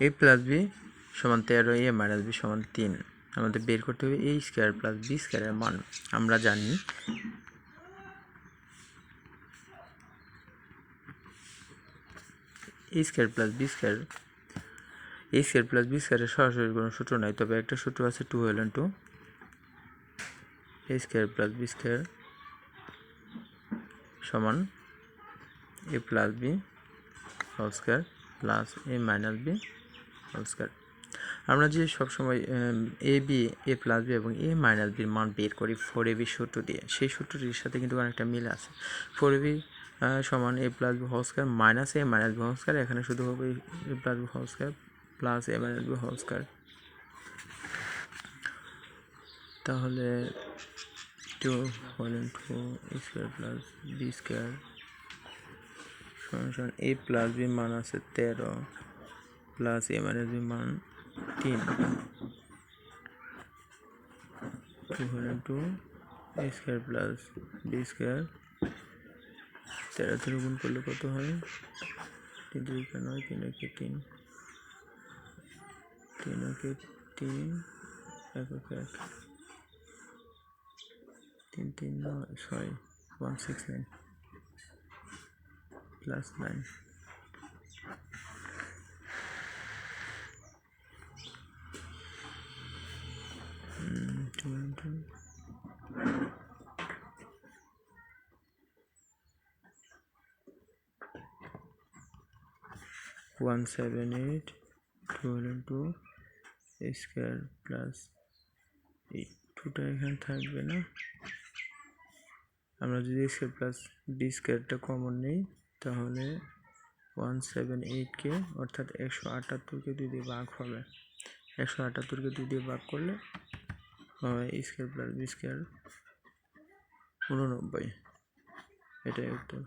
এ plus B সমান 13, এ minus B সমান 3। আমাদের বের করতে হবে এ স্কোয়ার প্লাস বি স্কোয়ারের মান। আমরা জানি এ স্কোয়ার প্লাস বি স্কোয়ার, এ স্কোয়ার প্লাস বি স্কোয়ারের সরাসরি কোনো সূত্র নাই, তবে একটা সূত্র আছে 2 a square plus b square সমান a plus b whole square plus a minus b whole square. আমরা যে সবসময় a b, a plus b এবং এ মাইনাস বির মান বের করি 4ab সূত্র দিয়ে, সেই সূত্রটির সাথে কিন্তু অনেকটা মিল আছে। 4ab সমান a plus b whole square minus a minus b whole square, এখানে শুধু হবে a plus b whole square plus a minus b whole square. তাহলে 2 a square plus b square সমান এ প্লাস বি মান আছে 13 plus a minus B মান 3 2 a square plus b square 13 থেকে গুণ করলে কত হয়? 3 3 9 3 1 3 3 1 3 1 1 3 3 9 6 169 প্লাস 9 178 2 এ স্কোয়ার প্লাস এই 2টা এখানে থাকবে না। আমরা যদি এ স্কোয়ার প্লাস বি স্কোয়ারটা কমন নেই তাহলে 178কে অর্থাৎ 178কে 2 দিয়ে ভাগ হবে। 178কে 2 দিয়ে ভাগ করলে হয় এ স্কোয়ার প্লাস বি স্কোয়ার 89। এটাই উত্তর।